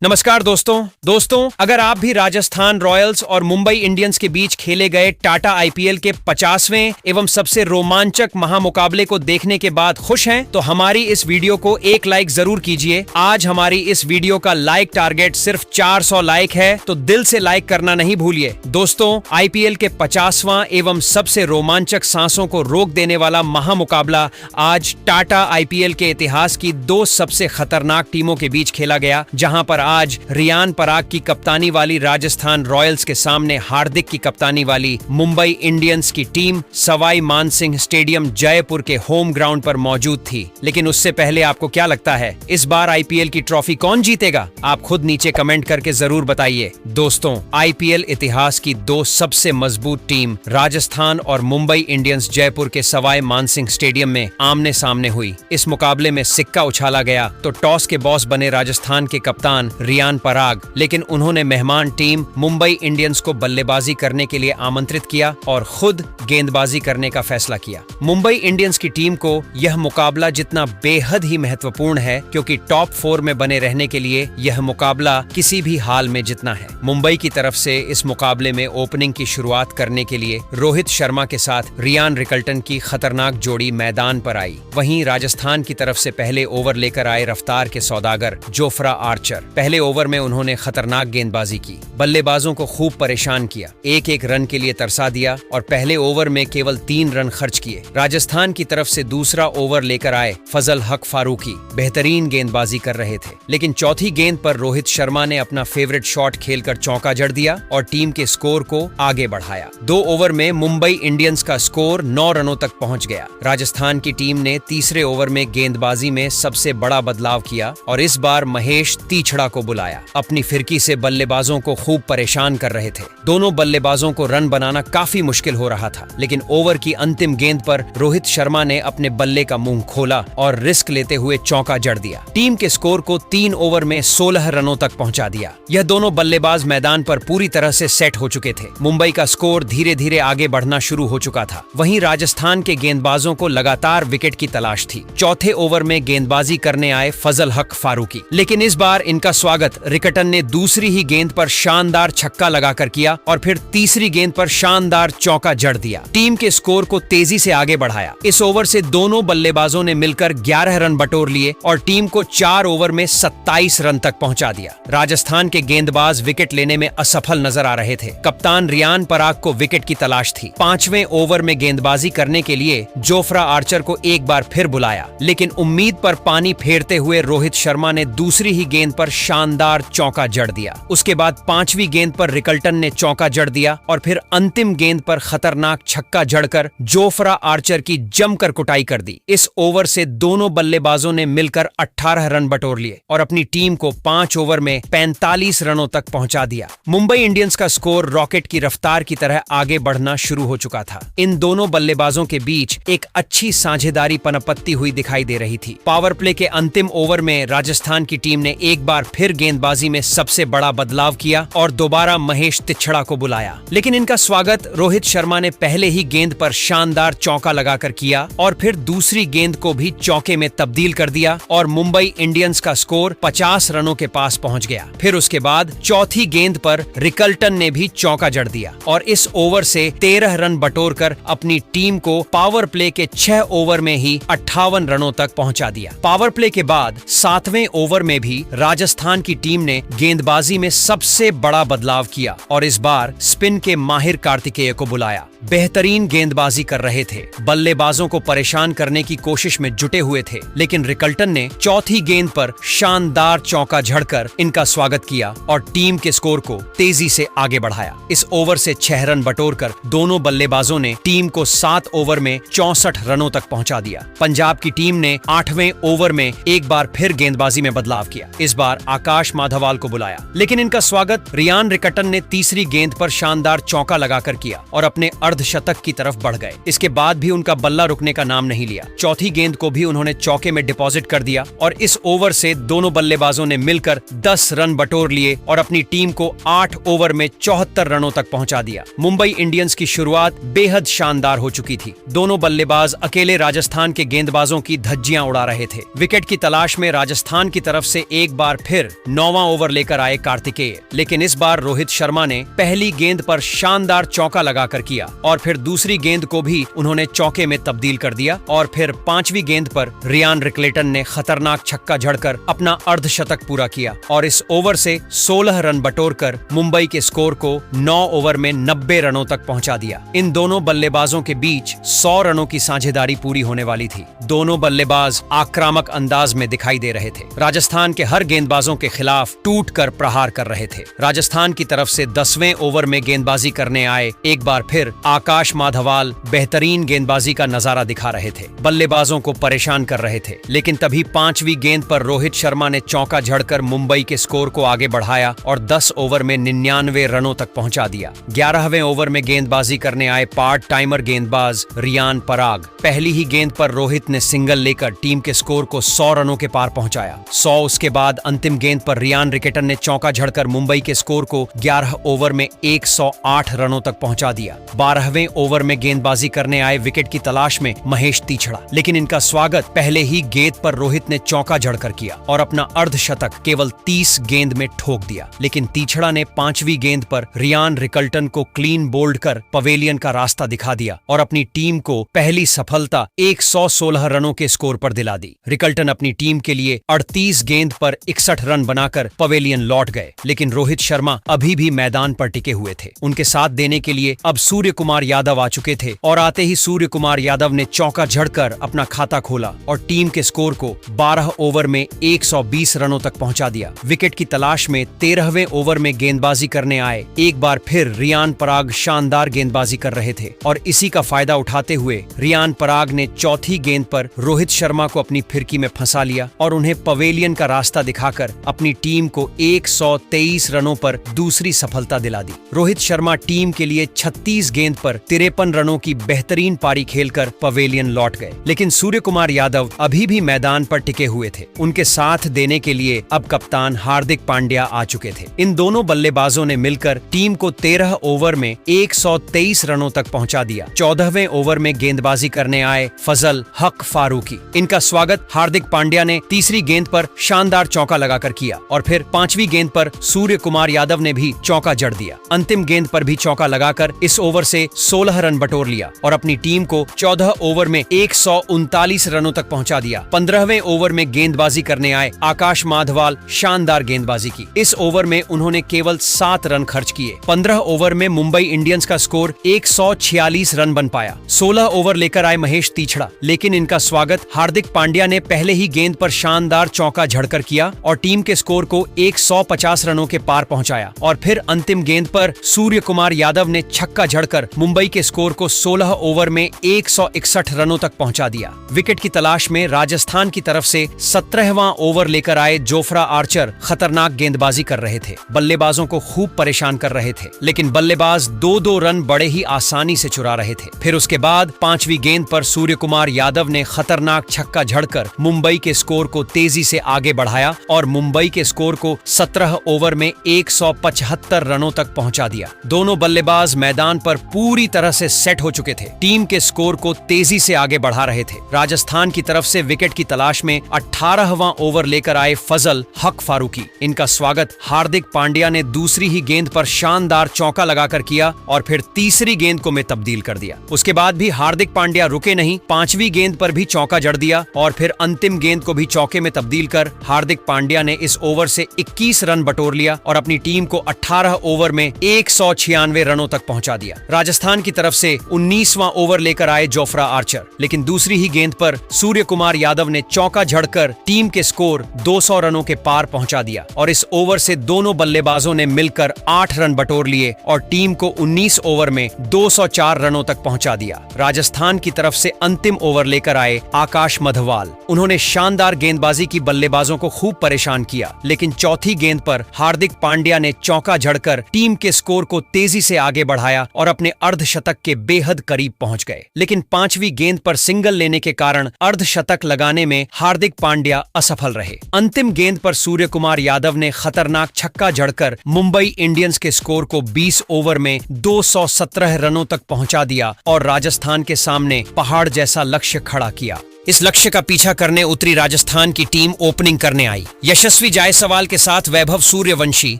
नमस्कार दोस्तों, अगर आप भी राजस्थान रॉयल्स और मुंबई इंडियंस के बीच खेले गए टाटा आईपीएल के 50वें एवं सबसे रोमांचक महामुकाबले को देखने के बाद खुश हैं, तो हमारी इस वीडियो को एक लाइक जरूर कीजिए। आज हमारी इस वीडियो का लाइक टारगेट सिर्फ 400 लाइक है, तो दिल से लाइक करना नहीं भूलिए। दोस्तों, आईपीएल के 50वां एवं सबसे रोमांचक सांसों को रोक देने वाला महामुकाबला आज टाटा आईपीएल के इतिहास की दो सबसे खतरनाक टीमों के बीच खेला गया, जहां पर आज रियान पराग की कप्तानी वाली राजस्थान रॉयल्स के सामने हार्दिक की कप्तानी वाली मुंबई इंडियंस की टीम सवाई मानसिंह स्टेडियम जयपुर के होम ग्राउंड पर मौजूद थी। लेकिन उससे पहले आपको क्या लगता है, इस बार आईपीएल की ट्रॉफी कौन जीतेगा? आप खुद नीचे कमेंट करके जरूर बताइए। दोस्तों, आईपीएल इतिहास की दो सबसे मजबूत टीम राजस्थान और मुंबई इंडियंस जयपुर के सवाई मानसिंह स्टेडियम में आमने सामने हुई। इस मुकाबले में सिक्का उछाला गया तो टॉस के बॉस बने राजस्थान के कप्तान रियान पराग, लेकिन उन्होंने मेहमान टीम मुंबई इंडियंस को बल्लेबाजी करने के लिए आमंत्रित किया और खुद गेंदबाजी करने का फैसला किया। मुंबई इंडियंस की टीम को यह मुकाबला जितना बेहद ही महत्वपूर्ण है, क्योंकि टॉप 4 में बने रहने के लिए यह मुकाबला किसी भी हाल में जीतना है। मुंबई की तरफ से इस मुकाबले में ओपनिंग की शुरुआत करने के लिए रोहित शर्मा के साथ रियान रिकल्टन की खतरनाक जोड़ी मैदान पर आई। वहीं राजस्थान की तरफ से पहले ओवर लेकर आए रफ्तार के सौदागर जोफ्रा आर्चर। पहले ओवर में उन्होंने खतरनाक गेंदबाजी की, बल्लेबाजों को खूब परेशान किया, एक रन के लिए तरसा दिया और पहले ओवर में केवल 3 रन खर्च किए। राजस्थान की तरफ से दूसरा ओवर लेकर आए फजल हक फारूकी बेहतरीन गेंदबाजी कर रहे थे, लेकिन चौथी गेंद पर रोहित शर्मा ने अपना फेवरेट शॉट खेलकर चौका जड़ दिया और टीम के स्कोर को आगे बढ़ाया। 2 ओवर में मुंबई इंडियंस का स्कोर 9 रनों तक पहुंच गया। राजस्थान की टीम ने तीसरे ओवर में गेंदबाजी में सबसे बड़ा बदलाव किया और इस बार महेश तीछड़ा को बुलाया। अपनी फिरकी से बल्लेबाजों को खूब परेशान कर रहे थे। दोनों बल्लेबाजों को रन बनाना काफी मुश्किल हो रहा था, लेकिन ओवर की अंतिम गेंद पर रोहित शर्मा ने अपने बल्ले का मुंह खोला और रिस्क लेते हुए चौका जड़ दिया। टीम के स्कोर को 3 ओवर में 16 रनों तक पहुंचा दिया। यह दोनों बल्लेबाज मैदान पर पूरी तरह से सेट हो चुके थे। मुंबई का स्कोर धीरे धीरे आगे बढ़ना शुरू हो चुका था। वहीं राजस्थान के गेंदबाजों को लगातार विकेट की तलाश थी। चौथे ओवर में गेंदबाजी करने आए फजल हक फारूकी, लेकिन इस बार इनका स्वागत रिकल्टन ने दूसरी ही गेंद पर शानदार छक्का लगाकर किया और फिर तीसरी गेंद पर शानदार चौका जड़ दिया। टीम के स्कोर को तेजी से आगे बढ़ाया। इस ओवर से दोनों बल्लेबाजों ने मिलकर 11 रन बटोर लिए और टीम को 4 ओवर में 27 रन तक पहुंचा दिया। राजस्थान के गेंदबाज विकेट लेने में असफल नजर आ रहे थे। कप्तान रियान पराग को विकेट की तलाश थी। 5वें ओवर में गेंदबाजी करने के लिए जोफ्रा आर्चर को एक बार फिर बुलाया, लेकिन उम्मीद पर पानी फेरते हुए रोहित शर्मा ने दूसरी ही गेंद पर शानदार चौका जड़ दिया। उसके बाद 5वीं गेंद पर रिकल्टन ने चौका जड़ दिया और फिर अंतिम गेंद पर खतरनाक छक्का जड़कर जोफ्रा आर्चर की जमकर कुटाई कर दी। इस ओवर से दोनों बल्लेबाजों ने मिलकर 18 रन बटोर लिए और अपनी टीम को 5 ओवर में 45 रनों तक पहुंचा दिया। मुंबई इंडियंस का स्कोर रॉकेट की रफ्तार की तरह आगे बढ़ना शुरू हो चुका था। इन दोनों बल्लेबाजों के बीच एक अच्छी साझेदारी पनपत्ती हुई दिखाई दे रही थी। पावर प्ले के अंतिम ओवर में राजस्थान की टीम ने एक बार फिर गेंदबाजी में सबसे बड़ा बदलाव किया और दोबारा महेश तीछड़ा को बुलाया, लेकिन इनका स्वागत रोहित शर्मा ने पहले ही गेंद पर शानदार चौका लगाकर किया और फिर दूसरी गेंद को भी चौके में तब्दील कर दिया और मुंबई इंडियंस का स्कोर 50 रनों के पास पहुंच गया। फिर उसके बाद चौथी गेंद पर रिकल्टन ने भी चौका जड़ दिया और इस ओवर से 13 रन बटोरकर अपनी टीम को पावर प्ले के 6 ओवर में ही 58 रनों तक पहुंचा दिया। पावर प्ले के बाद 7वें ओवर में भी राजस्थान की टीम ने गेंदबाजी में सबसे बड़ा बदलाव किया और इस बार स्पिन के माहिर कार्तिकेय को बुलाया। बेहतरीन गेंदबाजी कर रहे थे, बल्लेबाजों को परेशान करने की कोशिश में जुटे हुए थे, लेकिन रिकल्टन ने चौथी गेंद पर शानदार चौका झड़कर इनका स्वागत किया और टीम के स्कोर को तेजी से आगे बढ़ाया। इस ओवर से 6 रन बटोरकर दोनों बल्लेबाजों ने टीम को 7 ओवर में 64 रनों तक पहुंचा दिया। पंजाब की टीम ने 8वें ओवर में एक बार फिर गेंदबाजी में बदलाव किया। इस बार आकाश माधवाल को बुलाया, लेकिन इनका स्वागत रियान रिकल्टन ने तीसरी गेंद पर शानदार चौका लगाकर किया और अपने अर्धशतक की तरफ बढ़ गए। इसके बाद भी उनका बल्ला रुकने का नाम नहीं लिया। चौथी गेंद को भी उन्होंने चौके में डिपॉजिट कर दिया और इस ओवर से दोनों बल्लेबाजों ने मिलकर 10 रन बटोर लिए और अपनी टीम को 8 ओवर में 74 रनों तक पहुंचा दिया। मुंबई इंडियंस की शुरुआत बेहद शानदार हो चुकी थी। दोनों बल्लेबाज अकेले राजस्थान के गेंदबाजों की धज्जियां उड़ा रहे थे। विकेट की तलाश में राजस्थान की तरफ से एक बार फिर 9वां ओवर लेकर आए कार्तिकेय, लेकिन इस बार रोहित शर्मा ने पहली गेंद पर शानदार चौका लगाकर किया और फिर दूसरी गेंद को भी उन्होंने चौके में तब्दील कर दिया और फिर 5वीं गेंद पर रियान रिकलेटन ने खतरनाक छक्का जड़कर अपना अर्धशतक पूरा किया और इस ओवर से 16 रन बटोरकर मुंबई के स्कोर को 9 ओवर में 90 रनों तक पहुंचा दिया। इन दोनों बल्लेबाजों के बीच 100 रनों की साझेदारी पूरी होने वाली थी। दोनों बल्लेबाज आक्रामक अंदाज में दिखाई दे रहे थे। राजस्थान के हर गेंदबाजों के खिलाफ टूटकर प्रहार कर रहे थे। राजस्थान की तरफ से 10वें ओवर में गेंदबाजी करने आए एक बार फिर आकाश माधवाल बेहतरीन गेंदबाजी का नजारा दिखा रहे थे, बल्लेबाजों को परेशान कर रहे थे। लेकिन तभी 5वीं गेंद पर रोहित शर्मा ने चौका झड़कर मुंबई के स्कोर को आगे बढ़ाया और 10 ओवर में 99 रनों तक पहुंचा दिया। 11वें ओवर में गेंदबाजी करने आए पार्ट टाइमर गेंदबाज रियान पराग। पहली ही गेंद पर रोहित ने सिंगल लेकर टीम के स्कोर को 100 रनों के पार पहुंचाया। 100 उसके बाद अंतिम गेंद पर रियान रिकेटन ने चौका झड़कर मुंबई के स्कोर को 11 ओवर में 108 रनों तक पहुंचा दिया। 12वें ओवर में गेंदबाजी करने आए विकेट की तलाश में महेश तीछड़ा, लेकिन इनका स्वागत पहले ही गेंद पर रोहित ने चौका झड़कर किया और अपना अर्धशतक केवल 30 गेंद में ठोक दिया। लेकिन तीछड़ा ने 5वीं गेंद पर रियान रिकल्टन को क्लीन बोल्ड कर पवेलियन का रास्ता दिखा दिया और अपनी टीम को पहली सफलता 116 रनों के स्कोर पर दिला दी। रिकल्टन अपनी टीम के लिए 38 गेंद पर 61 रन बनाकर पवेलियन लौट गए, लेकिन रोहित शर्मा अभी भी मैदान पर टिके हुए थे। उनके साथ देने के लिए अब सूर्य कुमार यादव आ चुके थे और आते ही सूर्य कुमार यादव ने चौका झड़कर अपना खाता खोला और टीम के स्कोर को 12 ओवर में 120 रनों तक पहुंचा दिया। विकेट की तलाश में 13वें ओवर में गेंदबाजी करने आए एक बार फिर रियान पराग शानदार गेंदबाजी कर रहे थे और इसी का फायदा उठाते हुए रियान पराग ने चौथी गेंद पर रोहित शर्मा को अपनी फिरकी में फंसा लिया और उन्हें पवेलियन का रास्ता दिखाकर अपनी टीम को 123 रनों पर दूसरी सफलता दिला दी। रोहित शर्मा टीम के लिए 36 गेंद पर 53 रनों की बेहतरीन पारी खेलकर पवेलियन लौट गए, लेकिन सूर्य कुमार यादव अभी भी मैदान पर टिके हुए थे। उनके साथ देने के लिए अब कप्तान हार्दिक पांड्या आ चुके थे। इन दोनों बल्लेबाजों ने मिलकर टीम को 13 ओवर में 123 रनों तक पहुंचा दिया। 14वें ओवर में गेंदबाजी करने आए फजल हक फारूकी। इनका स्वागत हार्दिक पांड्या ने तीसरी गेंद पर शानदार चौका लगाकर किया और फिर 5वीं गेंद पर सूर्य कुमार यादव ने भी चौका जड़ दिया। अंतिम गेंद पर भी चौका लगाकर इस ओवर से 16 रन बटोर लिया और अपनी टीम को 14 ओवर में 139 रनों तक पहुंचा दिया। 15वें ओवर में गेंदबाजी करने आए आकाश माधवाल शानदार गेंदबाजी की। इस ओवर में उन्होंने केवल 7 रन खर्च किए। 15 ओवर में मुंबई इंडियंस का स्कोर 146 रन बन पाया। 16 ओवर लेकर आए महेश तीछड़ा, लेकिन इनका स्वागत हार्दिक पांड्या ने पहले ही गेंद पर शानदार चौका झड़कर किया और टीम के स्कोर को 150 रनों के पार पहुंचाया और फिर अंतिम गेंद पर सूर्य कुमार यादव ने छक्का झड़कर मुंबई के स्कोर को 16 ओवर में 161 रनों तक पहुंचा दिया। विकेट की तलाश में राजस्थान की तरफ से 17वां ओवर लेकर आए जोफ्रा आर्चर खतरनाक गेंदबाजी कर रहे थे, बल्लेबाजों को खूब परेशान कर रहे थे, लेकिन बल्लेबाज 2-2 रन बड़े ही आसानी से चुरा रहे थे। फिर उसके बाद 5वीं गेंद पर सूर्य कुमार यादव ने खतरनाक छक्का झड़कर मुंबई के स्कोर को तेजी से आगे बढ़ाया और मुंबई के स्कोर को 17 ओवर में 175 रनों तक पहुंचा दिया। दोनों बल्लेबाज मैदान पर पूरी तरह से सेट हो चुके थे, टीम के स्कोर को तेजी से आगे बढ़ा रहे थे। राजस्थान की तरफ से विकेट की तलाश में 18वां ओवर लेकर आए फजल हक फारूकी। इनका स्वागत हार्दिक पांड्या ने दूसरी ही गेंद पर शानदार चौका लगाकर किया और फिर तीसरी गेंद को में तब्दील कर दिया। उसके बाद भी हार्दिक पांड्या रुके नहीं, 5वीं गेंद पर भी चौका जड़ दिया और फिर अंतिम गेंद को भी चौके में तब्दील कर हार्दिक पांड्या ने इस ओवर से 21 रन बटोर लिया और अपनी टीम को 18 ओवर में 196 रनों तक पहुंचा दिया। राजस्थान की तरफ से 19वां ओवर लेकर आए जोफ्रा आर्चर, लेकिन दूसरी ही गेंद पर सूर्य कुमार यादव ने चौका झड़कर टीम के स्कोर 200 रनों के पार पहुंचा दिया और इस ओवर से दोनों बल्लेबाजों ने मिलकर 8 रन बटोर लिए और टीम को 19 ओवर में 204 रनों तक पहुंचा दिया। राजस्थान की तरफ से अंतिम ओवर लेकर आए आकाश मधवाल। उन्होंने शानदार गेंदबाजी की बल्लेबाजों को खूब परेशान किया, लेकिन चौथी गेंद पर हार्दिक पांड्या ने चौका झड़कर टीम के स्कोर को तेजी से आगे बढ़ाया और अपने अर्धशतक के बेहद करीब पहुंच गए, लेकिन 5वीं गेंद पर सिंगल लेने के कारण अर्धशतक लगाने में हार्दिक पांड्या असफल रहे। अंतिम गेंद पर सूर्य कुमार यादव ने खतरनाक छक्का जड़कर मुंबई इंडियंस के स्कोर को 20 ओवर में 217 रनों तक पहुंचा दिया और राजस्थान के सामने पहाड़ जैसा लक्ष्य खड़ा किया। इस लक्ष्य का पीछा करने उतरी राजस्थान की टीम ओपनिंग करने आई। यशस्वी जायसवाल के साथ वैभव सूर्यवंशी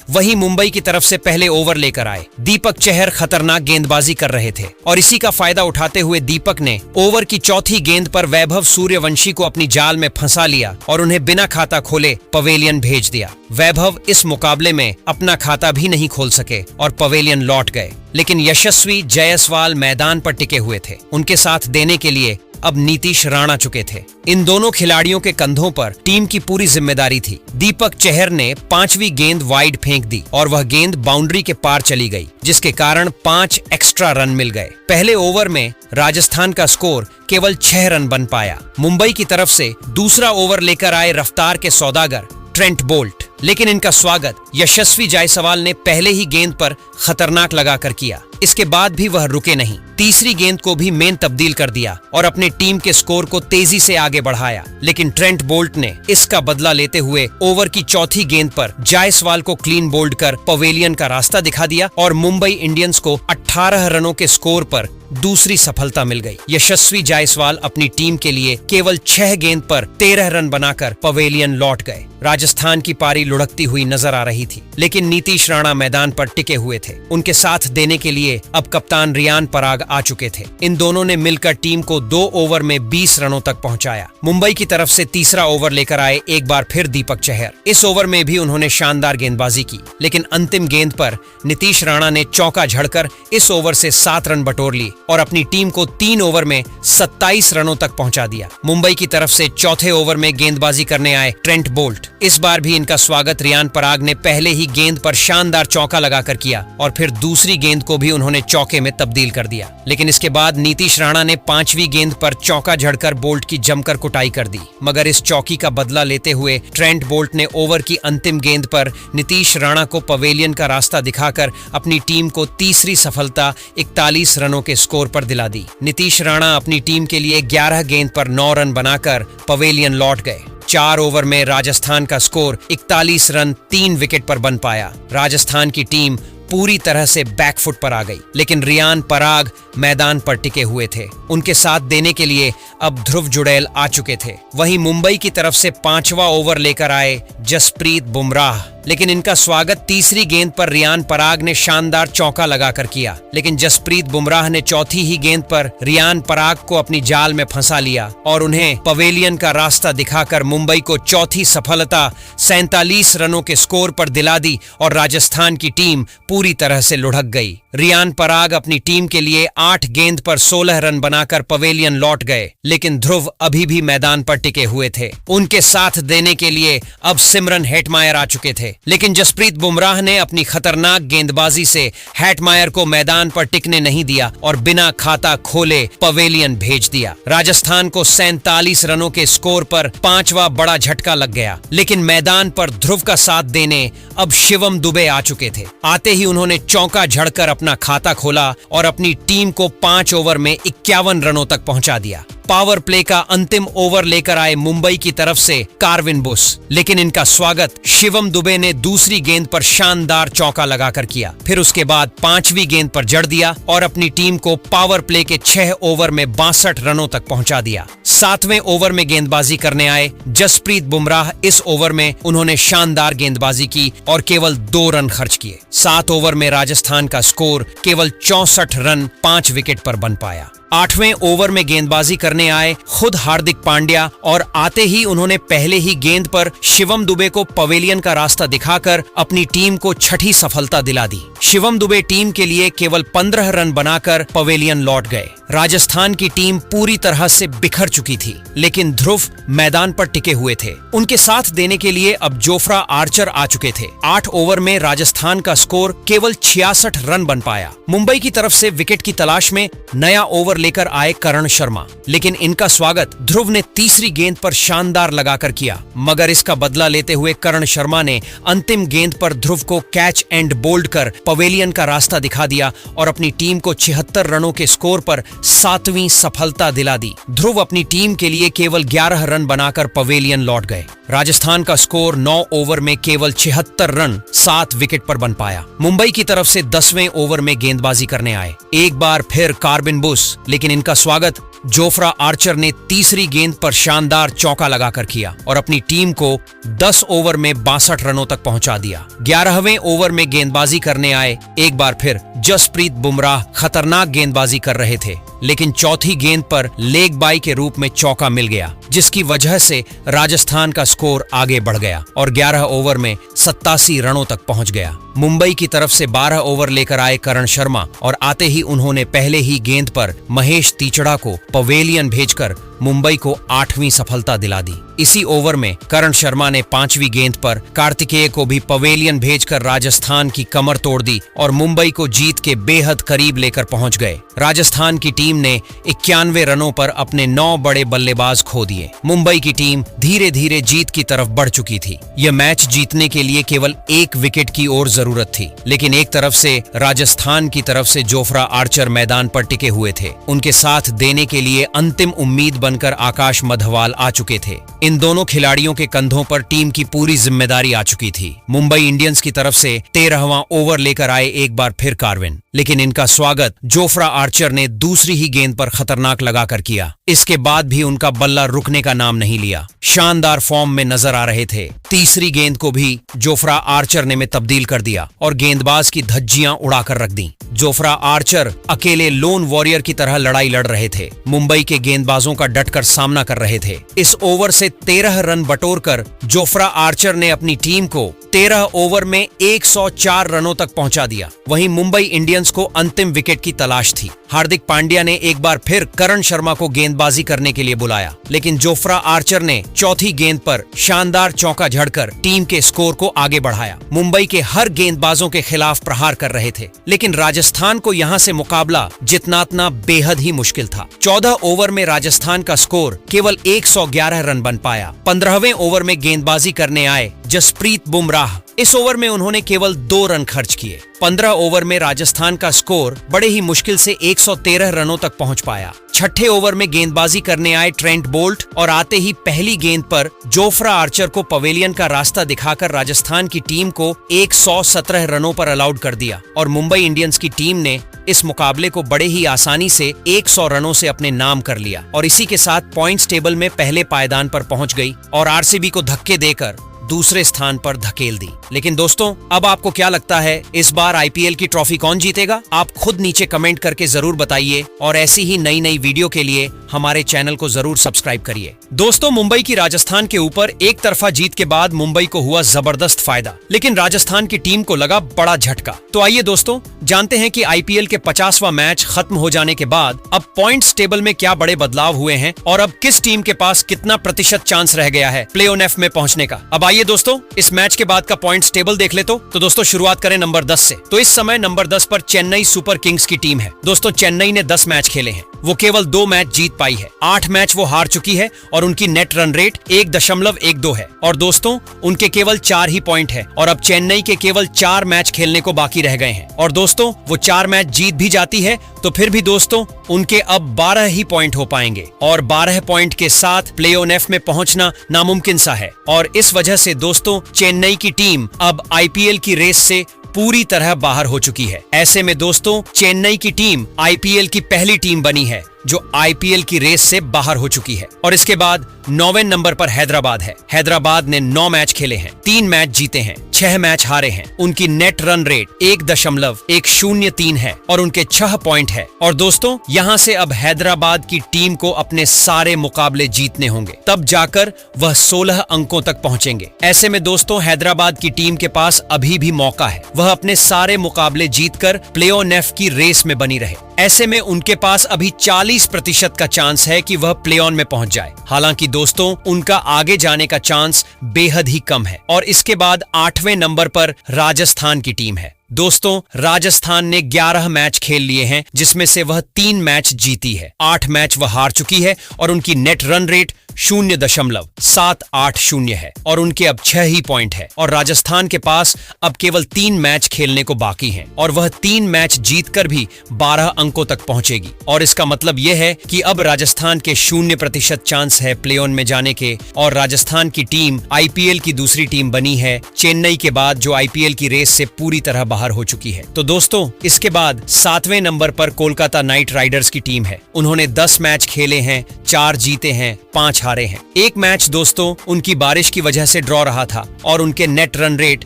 वहीं मुंबई की तरफ से पहले ओवर लेकर आए। दीपक चहर खतरनाक गेंदबाजी कर रहे थे और इसी का फायदा उठाते हुए दीपक ने ओवर की चौथी गेंद पर वैभव सूर्यवंशी को अपनी जाल में फंसा लिया और उन्हें बिना खाता खोले पवेलियन भेज दिया। वैभव इस मुकाबले में अपना खाता भी नहीं खोल सके और पवेलियन लौट गए, लेकिन यशस्वी जायसवाल मैदान पर टिके हुए थे। उनके साथ देने के लिए अब नीतीश राणा चुके थे। इन दोनों खिलाड़ियों के कंधों पर टीम की पूरी जिम्मेदारी थी। दीपक चहर ने 5वीं गेंद वाइड फेंक दी और वह गेंद बाउंड्री के पार चली गई, जिसके कारण 5 एक्स्ट्रा रन मिल गए। पहले ओवर में राजस्थान का स्कोर केवल 6 रन बन पाया। मुंबई की तरफ से दूसरा ओवर लेकर आए रफ्तार के सौदागर ट्रेंट बोल्ट, लेकिन इनका स्वागत यशस्वी जायसवाल ने पहले ही गेंद पर खतरनाक लगाकर किया। इसके बाद भी वह रुके नहीं, तीसरी गेंद को भी मेन तब्दील कर दिया और अपने टीम के स्कोर को तेजी से आगे बढ़ाया। लेकिन ट्रेंट बोल्ट ने इसका बदला लेते हुए ओवर की चौथी गेंद पर जायसवाल को क्लीन बोल्ड कर पवेलियन का रास्ता दिखा दिया और मुंबई इंडियंस को 18 रनों के स्कोर पर दूसरी सफलता मिल गई। यशस्वी जायसवाल अपनी टीम के लिए केवल 6 गेंद पर 13 रन बनाकर पवेलियन लौट गए। राजस्थान की पारी लुढ़कती हुई नजर आ रही थी, लेकिन नीतीश राणा मैदान पर टिके हुए थे। उनके साथ देने के लिए अब कप्तान रियान पराग आ चुके थे। इन दोनों ने मिलकर टीम को 2 ओवर में 20 रनों तक पहुंचाया। मुंबई की तरफ से तीसरा ओवर लेकर आए एक बार फिर दीपक चहर। इस ओवर में भी उन्होंने शानदार गेंदबाजी की, लेकिन अंतिम गेंद पर नीतीश राणा ने चौका झड़कर इस ओवर से 7 रन बटोर लिए और अपनी टीम को 3 ओवर में 27 रनों तक पहुंचा दिया। मुंबई की तरफ से चौथे ओवर में गेंदबाजी करने आए ट्रेंट बोल्ट। इस बार भी इनका स्वागत रियान पराग ने पहले ही गेंद पर शानदार चौका लगाकर किया और फिर दूसरी गेंद को भी उन्होंने चौके में तब्दील कर दिया। लेकिन इसके बाद नीतीश राणा ने 5वीं गेंद पर चौका झड़कर बोल्ट की जमकर कुटाई कर दी, मगर इस चौकी का बदला लेते हुए ट्रेंट बोल्ट ने ओवर की अंतिम गेंद पर नीतीश राणा को पवेलियन का रास्ता दिखाकर अपनी टीम को तीसरी सफलता 41 रनों के स्कोर पर दिला दी। नीतीश राणा अपनी टीम के लिए 11 गेंद पर 9 रन बनाकर पवेलियन लौट गए। 4 ओवर में राजस्थान का स्कोर 41 रन 3 विकेट पर बन पाया। राजस्थान की टीम पूरी तरह से बैकफुट पर आ गई, लेकिन रियान पराग मैदान पर टिके हुए थे। उनके साथ देने के लिए अब ध्रुव जुड़ैल आ चुके थे। वहीं मुंबई की तरफ से 5वां ओवर लेकर आए जसप्रीत बुमराह, लेकिन इनका स्वागत तीसरी गेंद पर रियान पराग ने शानदार चौका लगाकर किया। लेकिन जसप्रीत बुमराह ने चौथी ही गेंद पर रियान पराग को अपनी जाल में फंसा लिया और उन्हें पवेलियन का रास्ता दिखाकर मुंबई को चौथी सफलता 47 रनों के स्कोर पर दिला दी और राजस्थान की टीम पूरी तरह से लुढ़क गई। रियान पराग अपनी टीम के लिए 8 गेंद पर 16 रन बनाकर पवेलियन लौट गए, लेकिन ध्रुव अभी भी मैदान पर टिके हुए थे। उनके साथ देने के लिए अब सिमरन हेटमायर आ चुके थे, लेकिन जसप्रीत बुमराह ने अपनी खतरनाक गेंदबाजी से हेटमायर को मैदान पर टिकने नहीं दिया और बिना खाता खोले पवेलियन भेज दिया। राजस्थान को 47 रनों के स्कोर पर 5वां बड़ा झटका लग गया, लेकिन मैदान पर ध्रुव का साथ देने अब शिवम दुबे आ चुके थे। आते ही उन्होंने चौका झड़कर अपना खाता खोला और अपनी टीम को 5 ओवर में 51 रनों तक पहुंचा दिया। पावर प्ले का अंतिम ओवर लेकर आए मुंबई की तरफ से कार्विन बुश, लेकिन इनका स्वागत शिवम दुबे ने दूसरी गेंद पर शानदार चौका लगाकर किया। फिर उसके बाद 5वीं गेंद पर जड़ दिया और अपनी टीम को पावर प्ले के 6 ओवर में 62 रनों तक पहुंचा दिया। 7वें ओवर में गेंदबाजी करने आए जसप्रीत बुमराह। इस ओवर में उन्होंने शानदार गेंदबाजी की और केवल 2 रन खर्च किए। 7 ओवर में राजस्थान का स्कोर केवल 64 रन 5 विकेट पर बन पाया। 8वें ओवर में गेंदबाजी करने आए खुद हार्दिक पांड्या और आते ही उन्होंने पहले ही गेंद पर शिवम दुबे को पवेलियन का रास्ता दिखाकर अपनी टीम को 6ठी सफलता दिला दी। शिवम दुबे टीम के लिए केवल 15 रन बनाकर पवेलियन लौट गए। राजस्थान की टीम पूरी तरह से बिखर चुकी थी, लेकिन ध्रुव मैदान पर टिके हुए थे। उनके साथ देने के लिए अब जोफ्रा आर्चर आ चुके थे। 8 ओवर में राजस्थान का स्कोर केवल 66 रन बन पाया। मुंबई की तरफ से विकेट की तलाश में नया ओवर लेकर आए करण शर्मा, लेकिन इनका स्वागत ध्रुव ने तीसरी गेंद पर शानदार लगाकर किया। मगर इसका बदला लेते हुए करण शर्मा ने अंतिम गेंद पर ध्रुव को कैच एंड बोल्ड कर पवेलियन का रास्ता दिखा दिया और अपनी टीम को 76 रनों के स्कोर पर 7वीं सफलता दिला दी। ध्रुव अपनी टीम के लिए केवल 11 रन बनाकर पवेलियन लौट गए। राजस्थान का स्कोर 9 ओवर में केवल 76 रन 7 विकेट पर बन पाया। मुंबई की तरफ से 10वें ओवर में गेंदबाजी करने आए एक बार फिर कार्बिन बुश, लेकिन इनका स्वागत जोफ्रा आर्चर ने तीसरी गेंद पर शानदार चौका लगाकर किया और अपनी टीम को 10 ओवर में 62 रनों तक पहुंचा दिया। 11वें ओवर में गेंदबाजी करने आए एक बार फिर जसप्रीत बुमराह खतरनाक गेंदबाजी कर रहे थे, लेकिन चौथी गेंद पर लेग बाई के रूप में चौका मिल गया, जिसकी वजह से राजस्थान का स्कोर आगे बढ़ गया और 11 ओवर में 87 रनों तक पहुंच गया। मुंबई की तरफ से 12 ओवर लेकर आए करण शर्मा और आते ही उन्होंने पहले ही गेंद पर महेश तीचड़ा को पवेलियन भेजकर मुंबई को 8वीं सफलता दिला दी। इसी ओवर में करण शर्मा ने 5वीं गेंद पर कार्तिकेय को भी पवेलियन भेजकर राजस्थान की कमर तोड़ दी और मुंबई को जीत के बेहद करीब लेकर पहुंच गए। राजस्थान की टीम ने 91 रनों पर अपने 9 बड़े बल्लेबाज खो दिए। मुंबई की टीम धीरे धीरे जीत की तरफ बढ़ चुकी थी। यह मैच जीतने के लिए केवल 1 विकेट की और जरूरत थी, लेकिन एक तरफ से राजस्थान की तरफ से जोफ्रा आर्चर मैदान पर टिके हुए थे। उनके साथ देने के लिए अंतिम उम्मीद बनकर आकाश मधवाल आ चुके थे। इन दोनों खिलाड़ियों के कंधों पर टीम की पूरी जिम्मेदारी आ चुकी थी। मुंबई इंडियंस की तरफ से 13वां ओवर लेकर आए एक बार फिर कार्विन, लेकिन इनका स्वागत जोफ्रा आर्चर ने दूसरी ही गेंद पर खतरनाक लगाकर किया। इसके बाद भी उनका बल्ला रुकने का नाम नहीं लिया। शानदार फॉर्म में नजर आ रहे थे। तीसरी गेंद को भी जोफ्रा आर्चर ने में तब्दील कर दिया और गेंदबाज की धज्जियां उड़ाकर रख दी। जोफ्रा आर्चर अकेले लोन वॉरियर की तरह लड़ाई लड़ रहे थे। मुंबई के गेंदबाजों का डटकर सामना कर रहे थे। इस ओवर से 13 रन बटोरकर जोफ्रा आर्चर ने अपनी टीम को 13 ओवर में 104 रनों तक पहुंचा दिया। वहीं मुंबई इंडियंस को अंतिम विकेट की तलाश थी। हार्दिक पांड्या ने एक बार फिर करण शर्मा को गेंदबाजी करने के लिए बुलाया, लेकिन जोफ्रा आर्चर ने चौथी गेंद पर शानदार चौका झड़कर टीम के स्कोर को आगे बढ़ाया। मुंबई के हर गेंदबाजों के खिलाफ प्रहार कर रहे थे, लेकिन राजस्थान को यहां से मुकाबला जितना बेहद ही मुश्किल था। 14 ओवर में राजस्थान का स्कोर केवल 111 रन बन पाया। 15वें ओवर में गेंदबाजी करने आए जसप्रीत बुमराह। इस ओवर में उन्होंने केवल 2 रन खर्च किए। 15 ओवर में राजस्थान का स्कोर बड़े ही मुश्किल से 113 रनों तक पहुंच पाया। छठे ओवर में गेंदबाजी करने आए ट्रेंट बोल्ट और आते ही पहली गेंद पर जोफ्रा आर्चर को पवेलियन का रास्ता दिखाकर राजस्थान की टीम को 117 रनों पर अलाउड कर दिया और मुंबई इंडियंस की टीम ने इस मुकाबले को बड़े ही आसानी से 100 रनों से अपने नाम कर लिया और इसी के साथ पॉइंट्स टेबल में पहले पायदान पर पहुंच गई और आरसीबी को धक्के देकर दूसरे स्थान पर धकेल दी। लेकिन दोस्तों, अब आपको क्या लगता है, इस बार आईपीएल की ट्रॉफी कौन जीतेगा? आप खुद नीचे कमेंट करके जरूर बताइए और ऐसी ही नई वीडियो के लिए हमारे चैनल को जरूर सब्सक्राइब करिए। दोस्तों, मुंबई की राजस्थान के ऊपर एक तरफा जीत के बाद मुंबई को हुआ जबरदस्त फायदा, लेकिन राजस्थान की टीम को लगा बड़ा झटका। तो आइए दोस्तों, जानते हैं कि आईपीएल के 50वां मैच खत्म हो जाने के बाद अब पॉइंट्स टेबल में क्या बड़े बदलाव हुए हैं और अब किस टीम के पास कितना प्रतिशत चांस रह गया है प्ले ऑन एफ में पहुंचने का। अब आइए दोस्तों, इस मैच के बाद का पॉइंट्स टेबल देख ले। तो दोस्तों, शुरुआत करें नंबर 10 से। तो इस समय नंबर 10 पर चेन्नई सुपर किंग्स की टीम है। दोस्तों, चेन्नई ने 10 मैच खेले हैं, वो केवल 2 मैच जीत पाई है। 8 मैच वो हार चुकी है और उनकी नेट रन रेट 1.12 है और दोस्तों, उनके केवल 4 ही पॉइंट है और अब चेन्नई के केवल 4 मैच खेलने को बाकी रह गए हैं और दोस्तों, वो 4 मैच जीत भी जाती है तो फिर भी दोस्तों, उनके अब 12 ही पॉइंट हो पाएंगे और 12 पॉइंट के साथ प्ले ऑन एफ में पहुंचना नामुमकिन सा है और इस वजह से दोस्तों, चेन्नई की टीम अब आईपीएल की रेस से पूरी तरह बाहर हो चुकी है। ऐसे में दोस्तों, चेन्नई की टीम आईपीएल की पहली टीम बनी है जो आईपीएल की रेस से बाहर हो चुकी है। और इसके बाद 9वें नंबर पर हैदराबाद है। हैदराबाद ने 9 मैच खेले हैं, 3 मैच जीते हैं, 6 मैच हारे हैं। उनकी नेट रन रेट 1.103 है और उनके 6 पॉइंट है। और दोस्तों, यहाँ से अब हैदराबाद की टीम को अपने सारे मुकाबले जीतने होंगे, तब जाकर वह 16 अंकों तक पहुंचेंगे। ऐसे में दोस्तों, हैदराबाद की टीम के पास अभी भी मौका है, वह अपने सारे मुकाबले जीतकर प्ले ऑन एफ की रेस में बनी रहे। ऐसे में उनके पास अभी 40% का चांस है कि वह प्ले ऑन में पहुंच जाए। हालांकि दोस्तों, उनका आगे जाने का चांस बेहद ही कम है। और इसके बाद 8वें नंबर पर राजस्थान की टीम है। दोस्तों, राजस्थान ने 11 मैच खेल लिए हैं, जिसमें से वह 3 मैच जीती है। 8 मैच वह हार चुकी है और उनकी नेट रन रेट 0.780 है और उनके अब 6 ही पॉइंट है। और राजस्थान के पास अब केवल 3 मैच खेलने को बाकी हैं और वह 3 मैच जीतकर भी 12 अंकों तक पहुंचेगी। और इसका मतलब यह है कि अब राजस्थान के 0% चांस है प्ले ऑन में जाने के। और राजस्थान की टीम आईपीएल की दूसरी टीम बनी है चेन्नई के बाद, जो आईपीएल की रेस से पूरी तरह बाहर हो चुकी है। तो दोस्तों, इसके बाद 7वें नंबर पर कोलकाता नाइट राइडर्स की टीम है। उन्होंने 10 मैच खेले हैं, 4 जीते हैं, 5 हारे हैं। एक मैच दोस्तों उनकी बारिश की वजह से ड्रॉ रहा था और उनके नेट रन रेट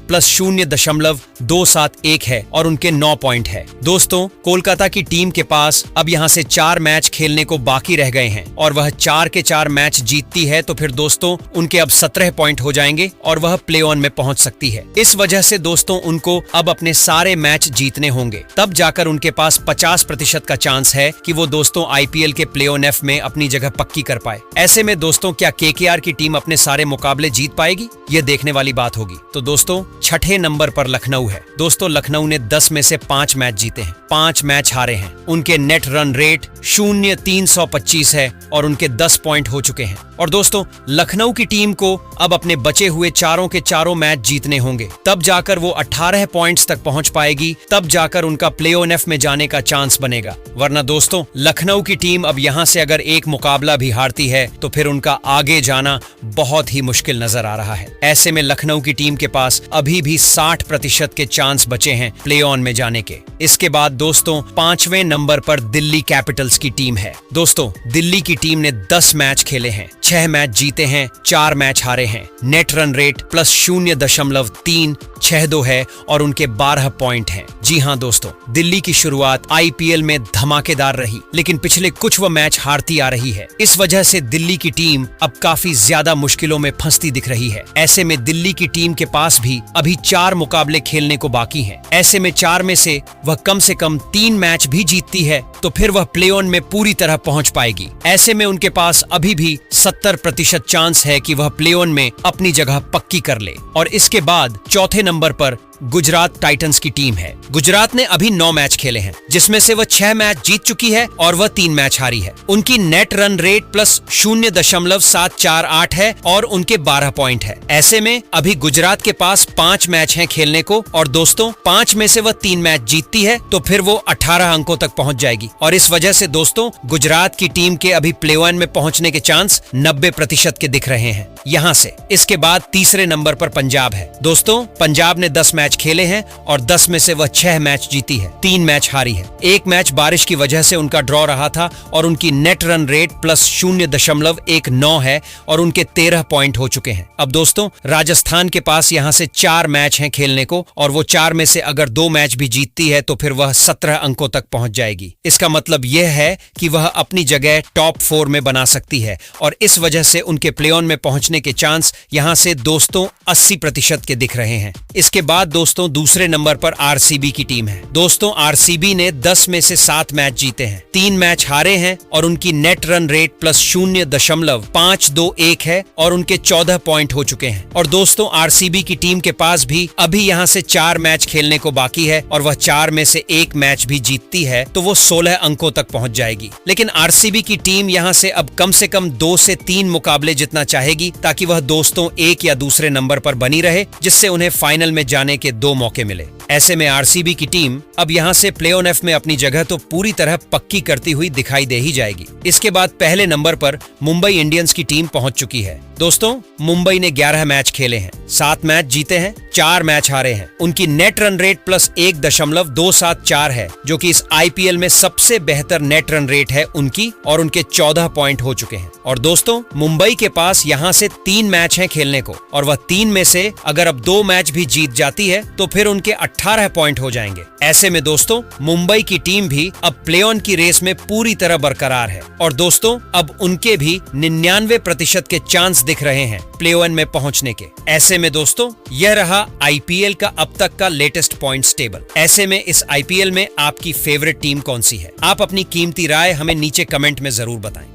+0.271 है और उनके 9 पॉइंट है। दोस्तों, कोलकाता की टीम के पास अब यहां से 4 मैच खेलने को बाकी रह गए हैं और वह 4 के 4 मैच जीतती है तो फिर दोस्तों उनके अब 17 पॉइंट हो जाएंगे और वह प्ले ऑन में पहुंच सकती है। इस वजह से दोस्तों उनको अब अपने सारे मैच जीतने होंगे, तब जाकर उनके पास 50% का चांस है कि वो दोस्तों आईपीएल के प्ले ऑन एफ में अपनी जगह पक्की कर पाए। ऐसे में दोस्तों क्या केकेआर की टीम अपने सारे मुकाबले जीत पाएगी? ये देखने वाली बात होगी। तो दोस्तों 6ठे नंबर पर लखनऊ है। दोस्तों, लखनऊ ने 10 में से 5 मैच जीते हैं, 5 मैच हारे हैं। उनके नेट रन रेट 0.325 है और उनके 10 पॉइंट हो चुके हैं। और दोस्तों, लखनऊ की टीम को अब अपने बचे हुए चारों के चारों मैच जीतने होंगे, तब जाकर वो 18 पॉइंट्स तक पहुंच पाएगी, तब जाकर उनका प्ले ऑन एफ में जाने का चांस बनेगा। वरना दोस्तों लखनऊ की टीम अब यहां से अगर एक मुकाबला भी हारती है तो फिर उनका आगे जाना बहुत ही मुश्किल नजर आ रहा है। ऐसे में लखनऊ की टीम के पास अभी भी 60% के चांस बचे हैं प्ले ऑन में जाने के। इसके बाद दोस्तों 5वें नंबर पर दिल्ली कैपिटल्स की टीम है। दोस्तों, दिल्ली की टीम ने 10 मैच खेले हैं, 6 मैच जीते हैं, 4 मैच हारे हैं। नेट रन रेट +0.362 है और उनके 12 पॉइंट हैं। जी हाँ दोस्तों, दिल्ली की शुरुआत आईपीएल में धमाकेदार रही, लेकिन पिछले कुछ वो मैच हारती आ रही है। इस वजह से दिल्ली की टीम अब काफी ज्यादा मुश्किलों में फंसती दिख रही है। ऐसे में दिल्ली की टीम के पास भी अभी 4 मुकाबले खेलने को बाकी हैं। ऐसे में 4 में से वह कम से कम 3 मैच भी जीतती है तो फिर वह प्ले ऑन में पूरी तरह पहुंच पाएगी। ऐसे में उनके पास अभी भी 70% चांस है कि वह प्ले ऑन में अपनी जगह पक्की कर ले। और इसके बाद 4थे नंबर पर गुजरात टाइटंस की टीम है। गुजरात ने अभी 9 मैच खेले हैं, जिसमें से वह 6 मैच जीत चुकी है और वह 3 मैच हारी है। उनकी नेट रन रेट +0.748 है और उनके 12 पॉइंट है। ऐसे में अभी गुजरात के पास 5 मैच हैं खेलने को और दोस्तों 5 में से वह 3 मैच जीतती है तो फिर वो 18 अंकों तक पहुंच जाएगी। और इस वजह से दोस्तों गुजरात की टीम के अभी प्ले ऑन में पहुंचने के चांस 90% के दिख रहे हैं यहां से। इसके बाद तीसरे नंबर पर पंजाब है। दोस्तों, पंजाब ने 10 मैच खेले हैं और 10 में से वह 6 मैच जीती है, 3 मैच हारी है। एक मैच बारिश की वजह से उनका ड्रॉ रहा था और उनकी नेट रन रेट +0.19 है और उनके 13 पॉइंट हो चुके हैं। अब दोस्तों राजस्थान के पास यहां से 4 मैच हैं खेलने को और वो 4 में से अगर 2 मैच भी जीतती है तो फिर वह 17 अंकों तक पहुंच जाएगी। इसका मतलब यह है कि वह अपनी जगह टॉप 4 में बना सकती है और इस वजह से उनके प्ले ऑन में पहुंचने के चांस यहां से दोस्तों 80% के दिख रहे हैं। इसके बाद दोस्तों दूसरे नंबर पर आरसीबी की टीम है। दोस्तों आरसीबी ने 10 में से 7 मैच जीते हैं, 3 मैच हारे हैं और उनकी नेट रन रेट +0.521 है और उनके 14 पॉइंट हो चुके हैं। और दोस्तों आरसीबी की टीम के पास भी अभी यहां से 4 मैच खेलने को बाकी है और वह 4 में से 1 मैच भी जीतती है तो वो 16 अंकों तक पहुंच जाएगी। लेकिन आरसीबी की टीम यहां से अब कम से कम 2 से 3 मुकाबले जितना चाहेगी ताकि वह दोस्तों 1 या दूसरे नंबर पर बनी रहे, जिससे उन्हें फाइनल में जाने के 2 मौके मिले। ऐसे में आरसीबी की टीम अब यहां से प्ले ऑन एफ में अपनी जगह तो पूरी तरह पक्की करती हुई दिखाई दे ही जाएगी। इसके बाद पहले नंबर पर मुंबई इंडियंस की टीम पहुंच चुकी है। दोस्तों मुंबई ने 11 मैच खेले हैं, 7 मैच जीते हैं, 4 मैच हारे हैं। उनकी नेट रन रेट +1.274 है, जो कि इस आईपीएल में सबसे बेहतर नेट रन रेट है उनकी, और उनके 14 पॉइंट हो चुके हैं। और दोस्तों मुंबई के पास यहां से 3 मैच हैं खेलने को और वह 3 में से अगर अब 2 मैच भी जीत जाती है तो फिर उनके 18 पॉइंट हो जाएंगे। ऐसे में दोस्तों मुंबई की टीम भी अब प्ले ऑन की रेस में पूरी तरह बरकरार है और दोस्तों अब उनके भी 99% के चांस दिख रहे हैं प्ले ऑन में पहुंचने के। ऐसे में दोस्तों यह रहा आईपीएल का अब तक का लेटेस्ट पॉइंट्स टेबल। ऐसे में इस आईपीएल में आपकी फेवरेट टीम कौन सी है? आप अपनी कीमती राय हमें नीचे कमेंट में जरूर बताएं।